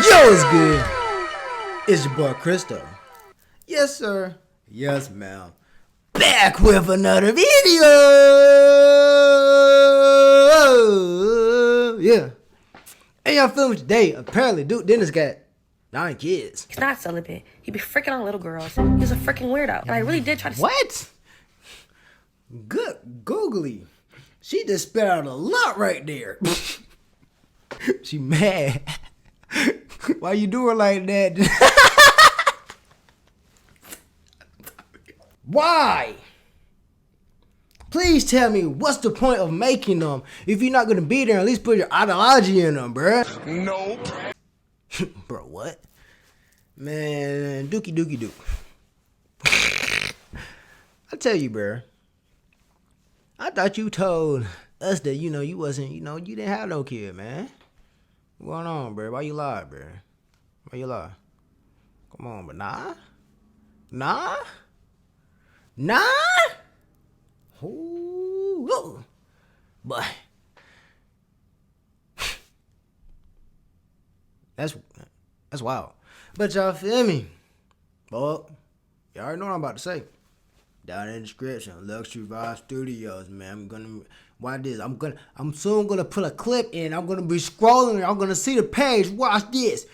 Yo, it's good. It's your boy Cristo. Yes, sir. Yes, ma'am. Back with another video. Yeah. Hey, y'all filming today. Apparently, Duke Dennis got 9 kids. He's not celibate. He be freaking on little girls. He's a freaking weirdo. And I really did try to... What? Good googly. She just spit out a lot right there. She mad. Why you do her like that? Why? Please tell me what's the point of making them if you're not gonna be there. At least put your ideology in them, bruh. Nope. Bro, what? Man, dookie. I tell you, bruh. I thought you told us that you wasn't, you didn't have no kid, man. What's going on, bruh? Why you lie, bruh? Why you lie? Come on, but nah. Ooh, but that's wild. But y'all feel me? Well, y'all already know what I'm about to say. Down in the description, Luxury Vibe Studios, man. I'm gonna watch this. I'm soon gonna put a clip in. I'm gonna be scrolling. I'm gonna see the page. Watch this.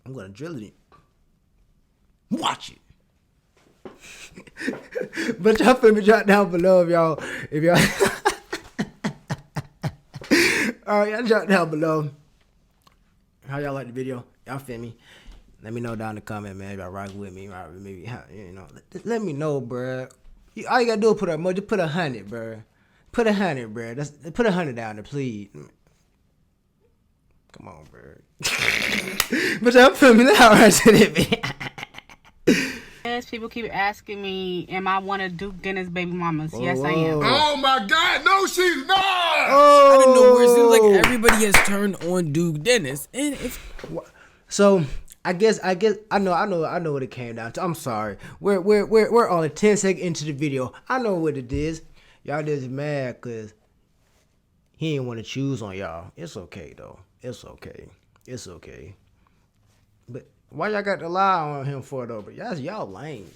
I'm gonna drill it in. Watch it. But y'all feel me? Drop down below if y'all alright, y'all drop down below how y'all like the video. Y'all feel me? Let me know down in the comment, man. If y'all rock with me, maybe let me know, bruh. All you gotta do is put put 100, bruh. Put 100, bruh. Put 100 down there, please. Come on, bruh. But y'all feel me? Let's right to it, Yes, people keep asking me, am I one of Duke Dennis' baby mamas? Yes, I am. Oh my God, no, she's not. I don't know where it seems like everybody has turned on Duke Dennis, and so I guess I know what it came down to. I'm sorry. We're only 10 seconds into the video. I know what it is. Y'all just mad because he didn't want to choose on y'all. It's okay though. It's okay. But why y'all got to lie on him for though? But y'all lame.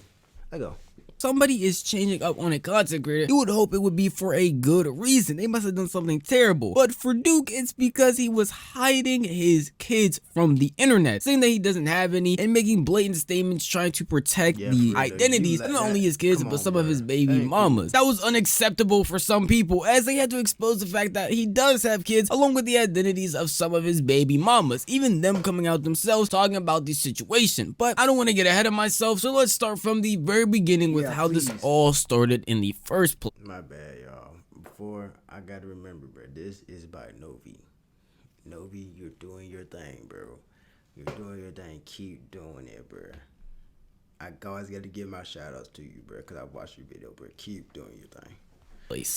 Let go. somebody is changing up on a content creator, you would hope it would be for a good reason. They must have done something terrible. But for Duke, it's because he was hiding his kids from the internet, saying that he doesn't have any and making blatant statements trying to protect the identities of not only his kids but some of his baby mamas. That was unacceptable for some people, as they had to expose the fact that he does have kids along with the identities of some of his baby mamas, even them coming out themselves talking about the situation. But I don't want to get ahead of myself, so let's start from the very beginning with how this all started in the first place. My bad, y'all. Before, I gotta remember, bro, this is by Novi. Novi, you're doing your thing, bro. You're doing your thing. Keep doing it, bro. I always gotta give my shout outs to you, bro, because I watched your video, bro. Keep doing your thing.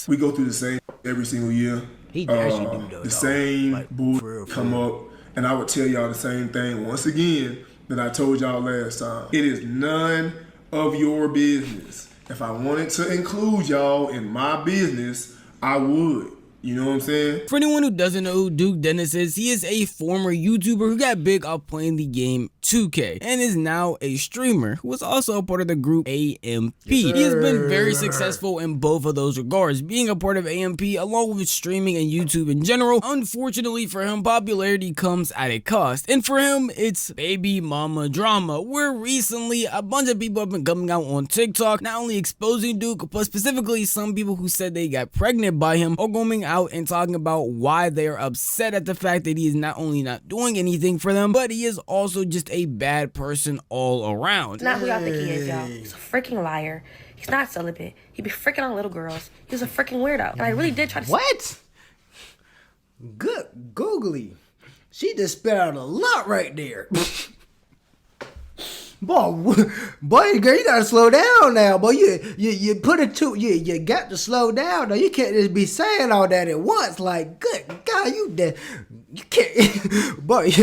We go through the same every single year. He actually do though. The same bull come up, and I would tell y'all the same thing once again that I told y'all last time. It is none of your business. If I wanted to include y'all in my business, I would. You know what I'm saying? For anyone who doesn't know who Duke Dennis is, he is a former YouTuber who got big off playing the game 2K and is now a streamer who was also a part of the group AMP. He has been very successful in both of those regards, being a part of AMP along with streaming and YouTube in general. Unfortunately for him, popularity comes at a cost, and for him, it's baby mama drama, where recently a bunch of people have been coming out on TikTok, not only exposing Duke, but specifically some people who said they got pregnant by him or going out and talking about why they're upset at the fact that he is not only not doing anything for them, but he is also just a bad person all around. He's not who y'all think he is, y'all. He's a freaking liar. He's not celibate. He be freaking on little girls. He's a freaking weirdo. And I really did try to... What? Good googly. She just spit out a lot right there. Boy, girl, you gotta slow down now, boy. You put it to you got to slow down. Now you can't just be saying all that at once. Like, good God, you can't, boy.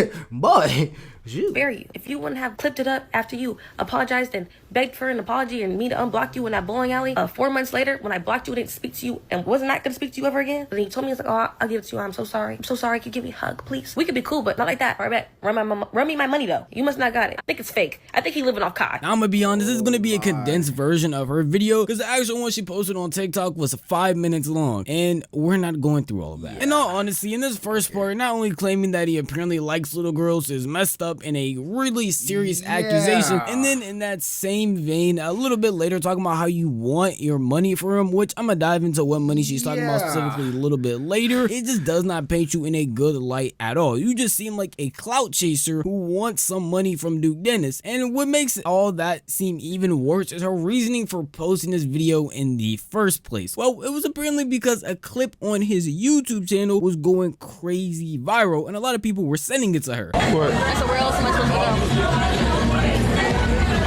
You. Spare you. If you wouldn't have clipped it up after you apologized and begged for an apology and me to unblock you in that bowling alley, 4 months later when I blocked you and didn't speak to you and was not going to speak to you ever again, and then you told me, it's like, oh, I'll give it to you. I'm so sorry. I'm so sorry. Could you give me a hug, please? We could be cool, but not like that. All right, back. Run me my money, though. You must not got it. I think it's fake. I think he living off COD. Now, I'm gonna be honest, this is gonna be a condensed version of her video because the actual one she posted on TikTok was 5 minutes long, and we're not going through all of that. In all honesty, in this first part, not only claiming that he apparently likes little girls is messed up in a really serious accusation, and then in that same vein, a little bit later, talking about how you want your money for him, which I'm gonna dive into what money she's talking about specifically a little bit later. It just does not paint you in a good light at all. You just seem like a clout chaser who wants some money from Duke Dennis, and what makes all that seem even worse is her reasoning for posting this video in the first place. Well, it was apparently because a clip on his YouTube channel was going crazy viral, and a lot of people were sending it to her. What? So where else am I supposed to go?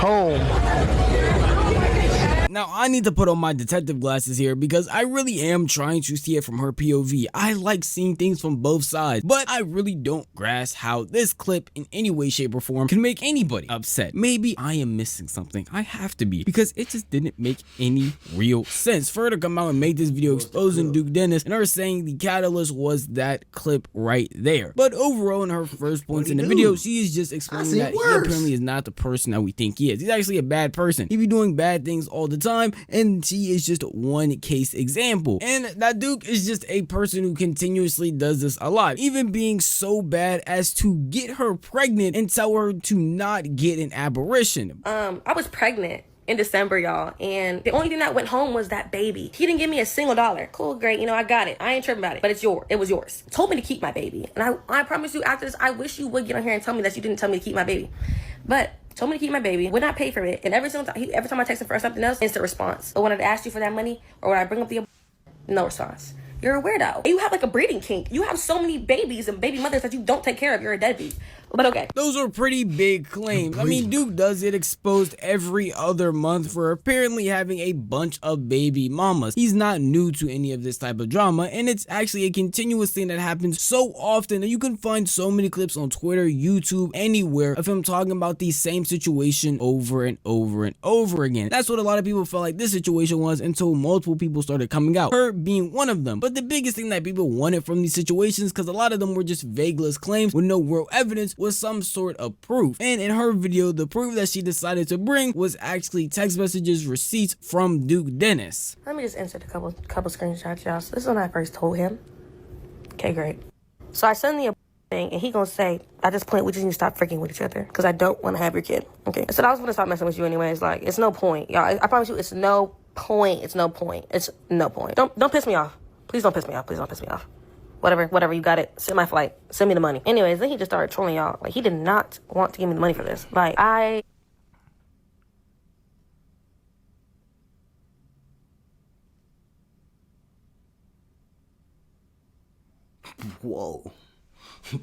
Home. Now, I need to put on my detective glasses here because I really am trying to see it from her POV. I like seeing things from both sides, but I really don't grasp how this clip in any way, shape, or form can make anybody upset. Maybe I am missing something. I have to be, because it just didn't make any real sense for her to come out and make this video exposing Duke Dennis and her saying the catalyst was that clip right there. But overall, in her first points in the video, she is just explaining that he apparently is not the person that we think he is. He's actually a bad person. He be doing bad things all the time, and she is just one case example. And that Duke is just a person who continuously does this a lot, even being so bad as to get her pregnant and tell her to not get an aberration. I was pregnant in December, y'all, and the only thing that went home was that baby. He didn't give me a single dollar. Cool, great, you know, I got it. I ain't tripping about it, but it was yours. Told me to keep my baby, and I promise you, after this, I wish you would get on here and tell me that you didn't tell me to keep my baby, but told me to keep my baby, would not pay for it, and every time I text him for something else, instant response. But when I asked you for that money, or when I bring up the, no response. You're a weirdo. You have like a breeding kink. You have so many babies and baby mothers that you don't take care of. You're a deadbeat. But okay. Those are pretty big claims. I mean, Duke does get exposed every other month for apparently having a bunch of baby mamas. He's not new to any of this type of drama, and it's actually a continuous thing that happens so often that you can find so many clips on Twitter, YouTube, anywhere of him talking about the same situation over and over and over again. That's what a lot of people felt like this situation was until multiple people started coming out, her being one of them. But the biggest thing that people wanted from these situations, because a lot of them were just vagueless claims with no real evidence, was some sort of proof. And in her video, the proof that she decided to bring was actually text messages, receipts from Duke Dennis. Let me just insert a couple screenshots, y'all. So this is when I first told him. Okay, great. So I send the thing, and he gonna say, at this point, we just need to stop freaking with each other, because I don't want to have your kid. Okay. So I was gonna stop messing with you anyways. Like, it's no point, y'all. I promise you, it's no point. It's no point. It's no point. Don't piss me off. Please don't piss me off. Please don't piss me off. Whatever, you got it. Send my flight. Send me the money. Anyways, then he just started trolling y'all. Like, he did not want to give me the money for this. Like, Whoa.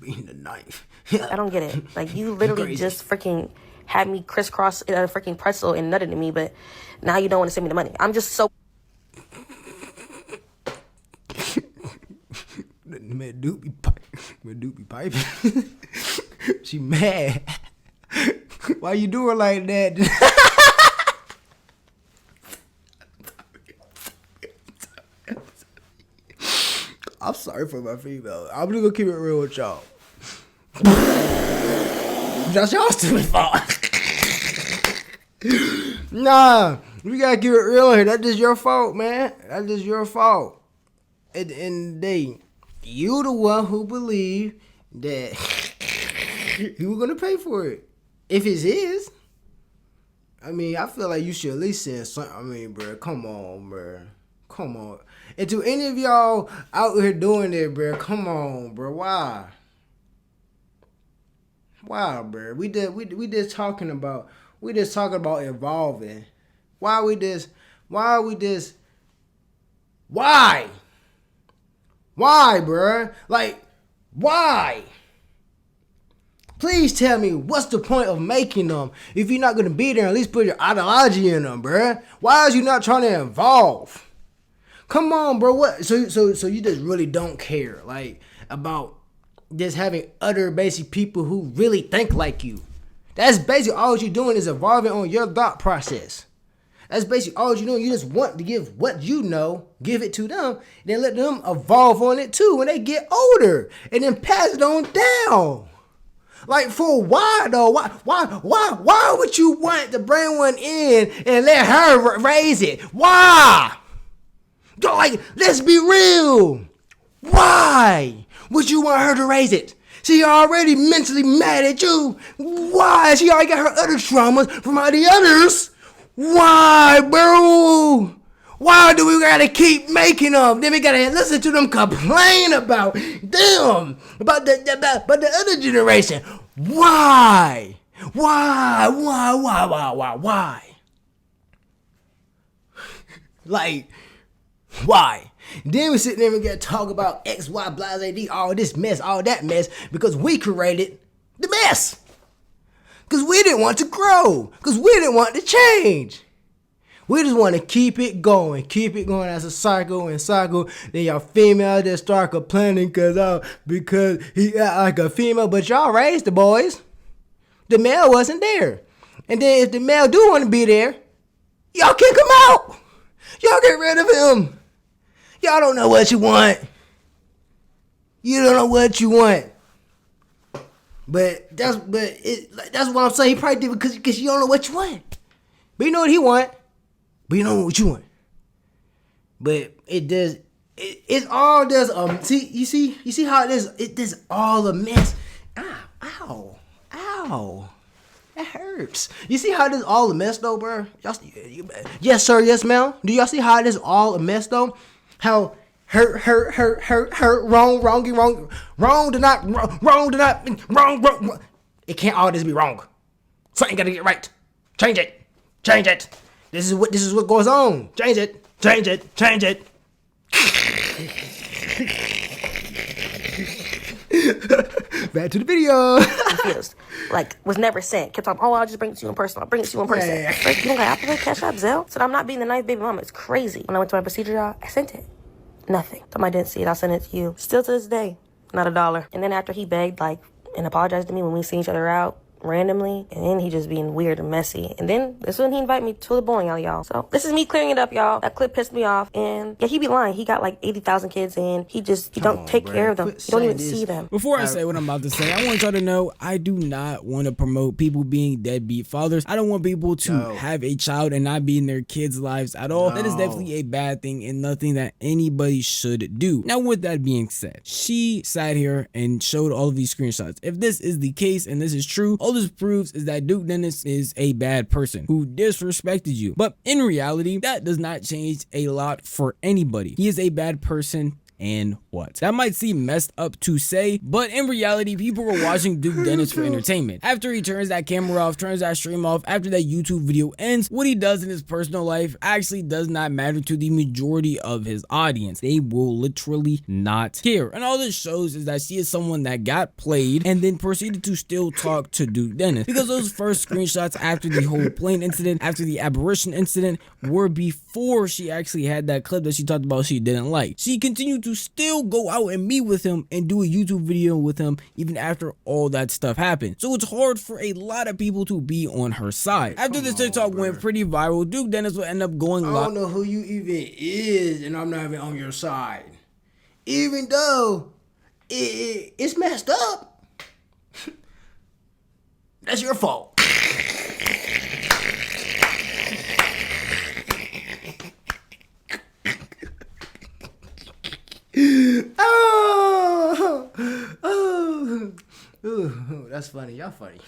Being the knife. I don't get it. Like, you literally just freaking had me crisscross in a freaking pretzel and nutted to me, but now you don't want to send me the money. I'm just so... Man, Duke be piping. She mad. Why you doing like that? I'm sorry for my female. I'm just gonna keep it real with y'all. That's y'all stupid fault. Nah, we gotta keep it real here. That's just your fault, man. That's just your fault. At the end of the day, you the one who believed that he was gonna pay for it. If it's his, I mean, I feel like you should at least send something. I mean, bro, come on, bro. Come on. And to any of y'all out here doing it, bro, come on, bro. Why? Why, bro? We just talking about evolving. Why? Why, bruh? Like, why? Please tell me, what's the point of making them if you're not gonna be there? At least put your ideology in them, bruh. Why is you not trying to evolve? Come on, bro. What? So you just really don't care, like, about just having other basic people who really think like you. That's basically all you're doing is evolving on your thought process. That's basically all you're doing. You just want to give what you know, give it to them, and then let them evolve on it too when they get older, and then pass it on down. Like, for why though? Why would you want to bring one in and let her raise it? Why? Like, let's be real. Why would you want her to raise it? She already mentally mad at you. Why? She already got her other traumas from all the others. Why, bro? Why do we gotta keep making them? Then we gotta listen to them complain about them, about the other generation. Why? Why? Like, why? Then we sit there and get to talk about X, Y, blah, blah, D, all this mess, all that mess, because we created the mess. Because we didn't want to grow. Because we didn't want to change. We just want to keep it going as a cycle and cycle. Then y'all female just start complaining because he act like a female, but y'all raised the boys. The male wasn't there. And then if the male do want to be there, y'all kick him out. Y'all get rid of him. Y'all don't know what you want. You don't know what you want. But that's what I'm saying. He probably did because you don't know what you want. But you know what he want. But you know what you want. But it does. It all does. You see how it does all a mess. Ow. That hurts. You see how it is all a mess though, bro? Yes sir, yes ma'am. Do y'all see how it is all a mess though? How hurt, wrong do not. It can't all just be wrong. Something gotta get right. Change it. This is what goes on. Change it. Back to the video. Confused. Like, was never sent. Kept talking, I'll just bring it to you in person. Like, you don't got Apple Pay, Cash App, Zelle? Said, I'm not being the nice baby mama. It's crazy. When I went to my procedure, y'all, I sent it. Nothing. Told I didn't see it. I'll send it to you. Still to this day, not $1. And then after he begged, and apologized to me when we seen each other out randomly, and then he just being weird and messy. And then this is when he invited me to the bowling alley, y'all. So this is me clearing it up, y'all. That clip pissed me off. And yeah, he be lying. He got 80,000 kids in. He don't take care of them. You don't even see them. Before I say what I'm about to say, I want y'all to know I do not want to promote people being deadbeat fathers. I don't want people to have a child and not be in their kids' lives at all. That is definitely a bad thing and nothing that anybody should do. Now, with that being said, she sat here and showed all of these screenshots. If this is the case and this is true, all this proves is that Duke Dennis is a bad person who disrespected you. But in reality, that does not change a lot for anybody. He is a bad person. And what? That might seem messed up to say, but in reality, people were watching Duke Dennis for entertainment. After he turns that camera off, turns that stream off, after that YouTube video ends, what he does in his personal life actually does not matter to the majority of his audience. They will literally not care. And all this shows is that she is someone that got played and then proceeded to still talk to Duke Dennis. Because those first screenshots after the whole plane incident, after the apparition incident, were before she actually had that clip that she talked about she didn't like. She continued to still go out and meet with him and do a YouTube video with him even after all that stuff happened. So it's hard for a lot of people to be on her side. After this TikTok went pretty viral, Duke Dennis will end up going live. I don't know who you even is, and I'm not even on your side. Even though it's messed up. That's your fault. That's funny. Y'all funny.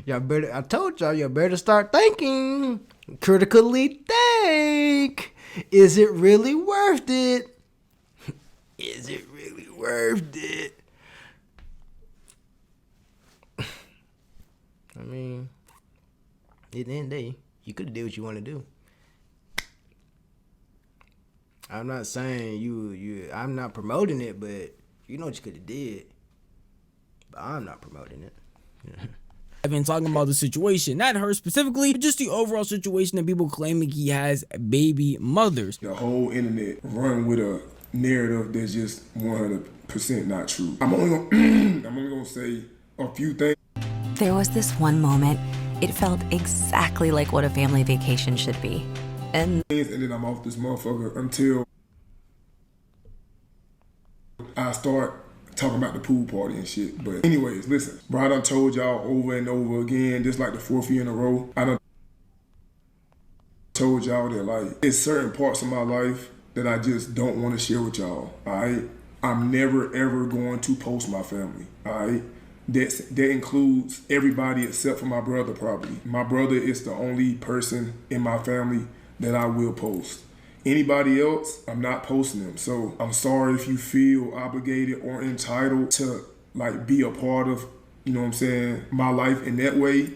Y'all better. I told y'all better start thinking. Critically think. Is it really worth it? Is it really worth it? I mean, at the end of the day, you could have did what you want to do. I'm not saying I'm not promoting it, but you know what you could have did. But I'm not promoting it. I've been talking about the situation, not her specifically, but just the overall situation that people claiming he has baby mothers. The whole internet run with a narrative that's just want her to 100% not true. I'm only gonna say a few things. There was this one moment, it felt exactly like what a family vacation should be. And then I'm off this motherfucker until I start talking about the pool party and shit. But anyways, listen, bro, I done told y'all over and over again, this like the 4th year in a row, I done told y'all that like, it's certain parts of my life that I just don't want to share with y'all, all right? I'm never ever going to post my family, all right? That includes everybody except for my brother probably. My brother is the only person in my family that I will post. Anybody else, I'm not posting them. So I'm sorry if you feel obligated or entitled to like be a part of, you know what I'm saying, my life in that way.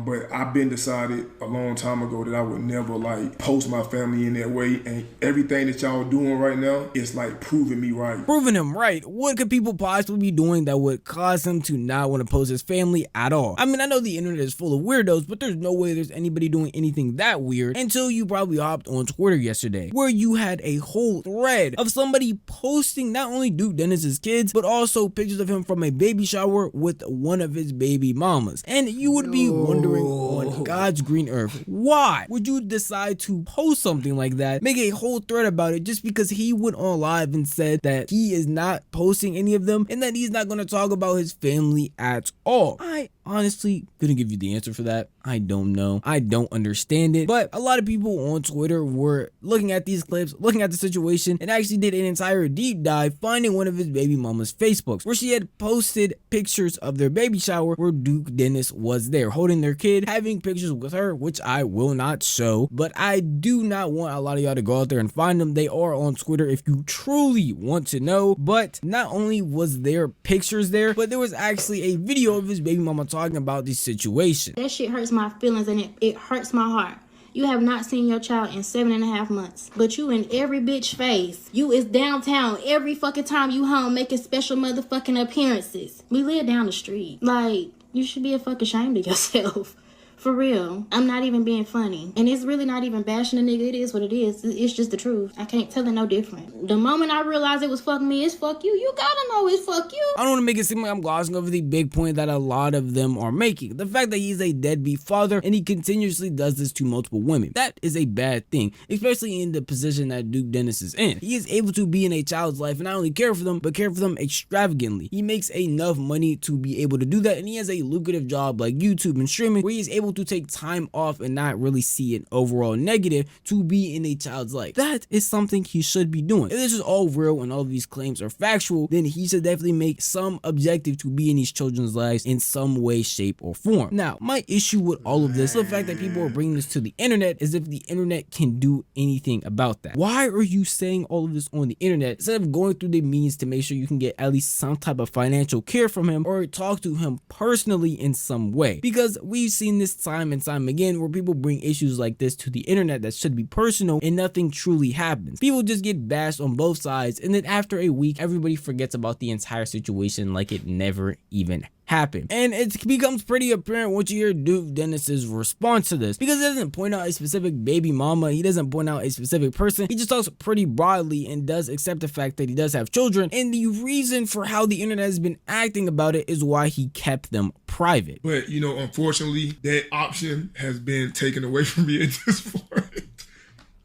But I've been decided a long time ago that I would never like post my family in that way. And everything that y'all doing right now is like proving me right. Proving him right. What could people possibly be doing that would cause him to not want to post his family at all? I mean, I know the internet is full of weirdos, but there's no way there's anybody doing anything that weird until you probably hopped on Twitter yesterday, where you had a whole thread of somebody posting not only Duke Dennis's kids, but also pictures of him from a baby shower with one of his baby mamas. And you would be wondering on God's green earth, why would you decide to post something like that, make a whole thread about it just because he went on live and said that he is not posting any of them and that he's not going to talk about his family at all? I honestly couldn't give you the answer for that. I don't know. I don't understand it. But a lot of people on Twitter were looking at these clips, looking at the situation, and actually did an entire deep dive finding one of his baby mama's Facebooks where she had posted pictures of their baby shower where Duke Dennis was there holding their kid, having pictures with her, which I will not show. But I do not want a lot of y'all to go out there and find them. They are on Twitter if you truly want to know. But not only was there pictures there, but there was actually a video of his baby mama talking about the situation. That shit hurts my feelings and it hurts my heart. You have not seen your child in 7.5 months, but you in every bitch face. You is downtown every fucking time you home making special motherfucking appearances. We live down the street. Like, you should be fucking ashamed of yourself. For real. I'm not even being funny. And it's really not even bashing a nigga. It is what it is. It's just the truth. I can't tell it no different. The moment I realized it was fuck me, it's fuck you. You gotta know it's fuck you. I don't want to make it seem like I'm glossing over the big point that a lot of them are making. The fact that he's a deadbeat father and he continuously does this to multiple women. That is a bad thing, especially in the position that Duke Dennis is in. He is able to be in a child's life and not only care for them, but care for them extravagantly. He makes enough money to be able to do that, and he has a lucrative job like YouTube and streaming where he's able to take time off and not really see an overall negative to be in a child's life. That is something he should be doing. If this is all real and all of these claims are factual, then he should definitely make some objective to be in these children's lives in some way, shape, or form. Now, my issue with all of this, the fact that people are bringing this to the internet, is if the internet can do anything about that. Why are you saying all of this on the internet instead of going through the means to make sure you can get at least some type of financial care from him or talk to him personally in some way? Because we've seen this time and time again where people bring issues like this to the internet that should be personal and nothing truly happens. People just get bashed on both sides, and then after a week everybody forgets about the entire situation like it never even happened. And it becomes pretty apparent once you hear Duke Dennis's response to this, because he doesn't point out a specific baby mama, he doesn't point out a specific person, he just talks pretty broadly and does accept the fact that he does have children, and the reason for how the internet has been acting about it is why he kept them private. But you know, unfortunately, that option has been taken away from me at this point.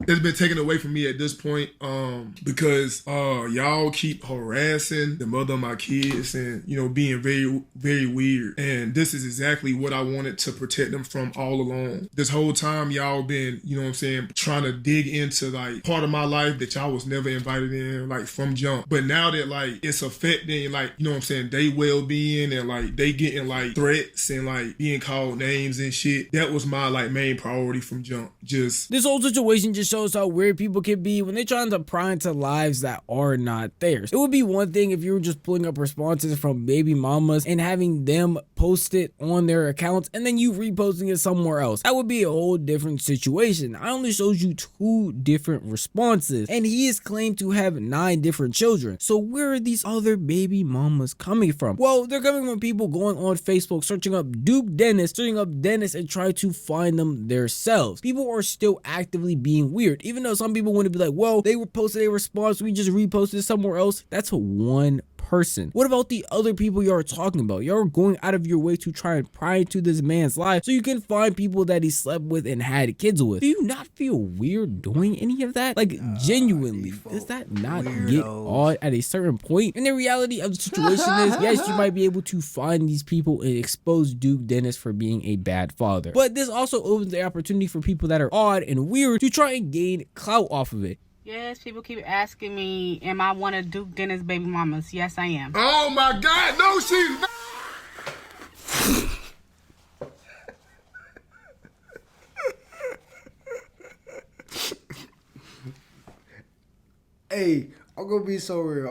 It's been taken away from me at this point because y'all keep harassing the mother of my kids and, you know, being very, very weird. And this is exactly what I wanted to protect them from all along. This whole time y'all been, you know what I'm saying, trying to dig into like part of my life that y'all was never invited in, like from jump. But now that like it's affecting like, you know what I'm saying, they well-being and like they getting like threats and like being called names and shit, that was my like main priority from jump. Just this whole situation just shows how weird people can be when they're trying to pry into lives that are not theirs. It would be one thing if you were just pulling up responses from baby mamas and having them post it on their accounts and then you reposting it somewhere else. That would be a whole different situation. I only showed you 2 different responses and he is claimed to have 9 different children. So where are these other baby mamas coming from? Well, they're coming from people going on Facebook, searching up Duke Dennis, searching up Dennis and try to find them themselves. People are still actively being weird, even though some people want to be like, well, they were posted a response, we just reposted it somewhere else. That's one person. What about the other people you're talking about? You're going out of your way to try and pry into this man's life so you can find people that he slept with and had kids with. Do you not feel weird doing any of that? Like, genuinely, does that not get odd at a certain point? And the reality of the situation is, yes, you might be able to find these people and expose Duke Dennis for being a bad father, but this also opens the opportunity for people that are odd and weird to try and gain clout off of it. Yes, people keep asking me, am I one of Duke Dennis' baby mamas? Yes, I am. Oh my God, no, she's not. Hey, I'm gonna be so real.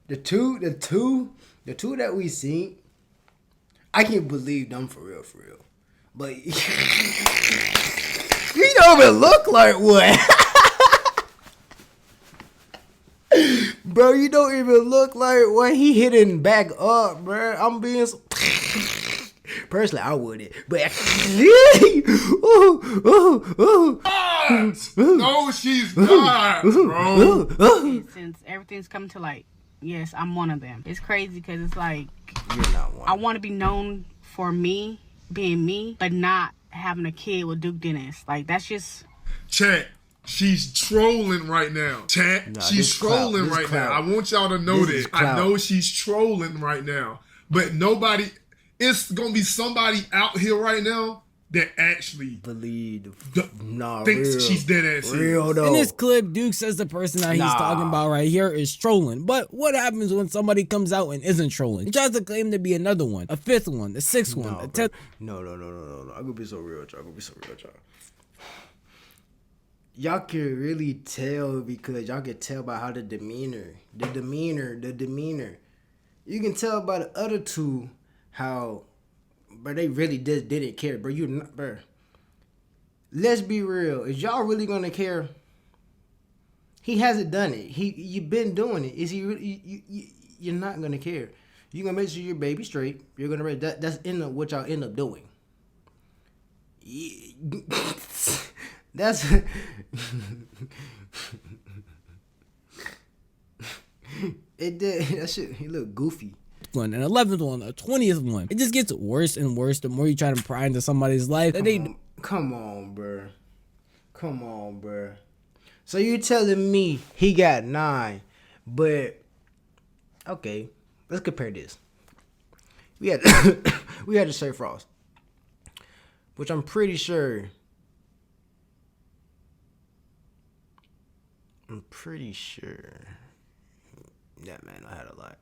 The two that we seen, I can't believe them for real. But you don't even look like one. Bro, you don't even look like what he hitting back up, bro. I'm being personally, I wouldn't, but No, she's not, bro. Since everything's coming to light, yes, I'm one of them. It's crazy because it's like, you're not one. I want to be known for me, being me, but not having a kid with Duke Dennis. Like, that's just... Chat, she's trolling right now. Chat, she's trolling right now. I want y'all to know this. I know she's trolling right now. But nobody... It's going to be somebody out here right now that actually thinks she's dead ass real though. In this clip, Duke says the person that he's talking about right here is trolling. But what happens when somebody comes out and isn't trolling? He tries to claim to be another one, a fifth one, a sixth one, a tenth. No. I'm gonna be so real, y'all. Y'all can really tell because y'all can tell by how the demeanor. You can tell by the other two how, but they really just didn't care, bro. You're not, bro. Let's be real. Is y'all really gonna care? He hasn't done it. You've been doing it. Is he? You're not gonna care. You're gonna make sure your baby straight. You're gonna raise that. That's what y'all end up doing. That's it. Did that shit? He looked goofy. One, an 11th one, a 20th one. It just gets worse and worse the more you try to pry into somebody's life. Come on, bro. So you telling me he got 9, but okay, let's compare this. We had the Shay Frost, which I'm pretty sure. That man, I had a lot.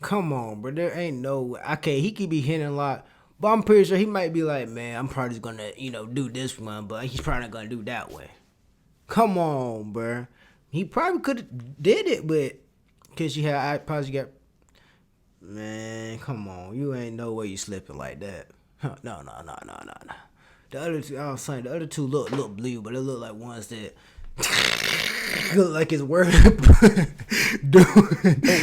Come on, bro. There ain't no... Okay, he could be hitting a lot, but I'm pretty sure he might be like, man, I'm probably just gonna, do this one, but he's probably not gonna do that way. Come on, bro. He probably could have did it, but because I probably got... Man, come on. You ain't no way you slipping like that. No. The other two, I was saying, the other two look blue, but they look like ones that... look like it's worth don't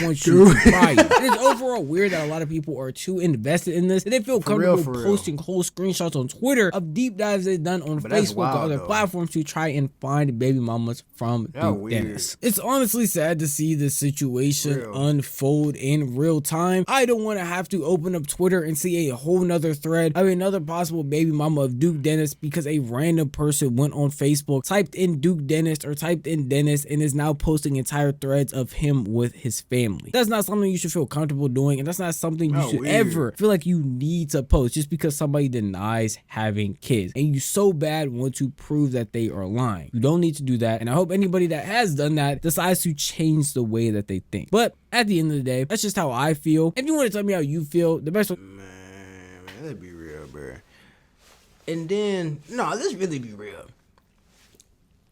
want you to cry. It is overall weird that a lot of people are too invested in this. They feel comfortable posting whole screenshots on Twitter of deep dives they've done on Facebook or other platforms to try and find baby mamas from Duke Dennis. It's honestly sad to see this situation unfold in real time. I don't want to have to open up Twitter and see a whole nother thread of another possible baby mama of Duke Dennis because a random person went on Facebook, typed in Duke Dennis or typed in Dennis, and is now posting entire threads of him with his family. That's not something you should feel comfortable doing, and that's not something you should ever feel like you need to post just because somebody denies having kids and you so bad want to prove that they are lying. You don't need to do that, and I hope anybody that has done that decides to change the way that they think. But at the end of the day, that's just how I feel. If you want to tell me how you feel, the best way... Man, let's be real, bro. And then, no, let's really be real.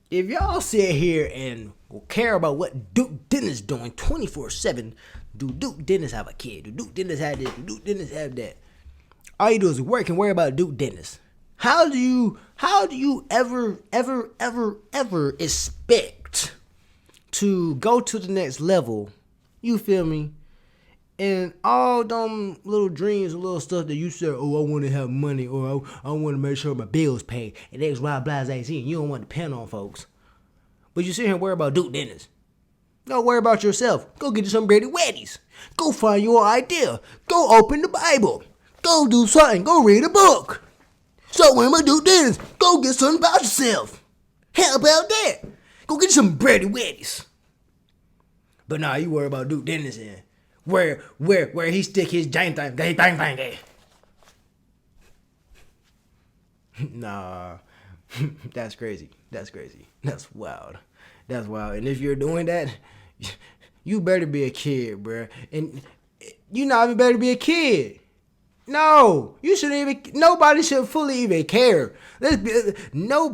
If y'all sit here and care about what Duke Dennis doing 24/7, do Duke Dennis have a kid? Do Duke Dennis have this? Do Duke Dennis have that? All you do is work and worry about Duke Dennis. How do you ever expect to go to the next level? You feel me? And all them little dreams and little stuff that you said, oh, I want to have money, or I want to make sure my bills paid, and X, Y, blah, Z, and you don't want to depend on folks. But you sit here and worry about Duke Dennis. Don't worry about yourself. Go get you some Brady Weddies. Go find your idea. Go open the Bible. Go do something. Go read a book. So when we do this, go get something about yourself. How about that? Go get you some Brady Weddies. But nah, you worry about Duke Dennis and where he stick his giant thing. Nah, that's crazy. That's crazy. That's wild. That's wild. And if you're doing that, you better be a kid, bruh. And you not even better be a kid. No, you shouldn't even. Nobody should fully even care. No.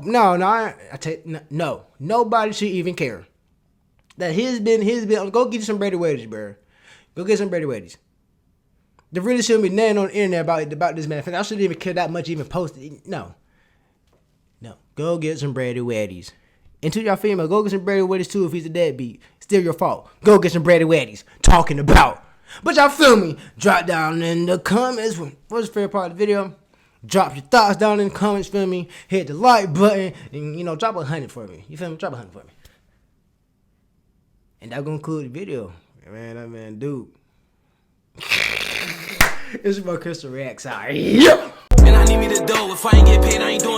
Nobody should even care. That his been. Go get you some Brady Weddies, bruh. Go get some Brady Weddies. There really shouldn't be nothing on the internet about this man. I shouldn't even care that much. Even post it. No. Go get some Brady Weddies. And to y'all female, go get some Brady Weddies too if he's a deadbeat. Still your fault. Go get some Brady Weddies. Talking about. But y'all feel me? Drop down in the comments. What's your favorite part of the video? Drop your thoughts down in the comments, feel me? Hit the like button. And, drop 100 for me. You feel me? Drop 100 for me. And that's gonna conclude the video. Man, dude. It's about CristoReacts. Sorry. And I need me to do. If I ain't get paid, I ain't doing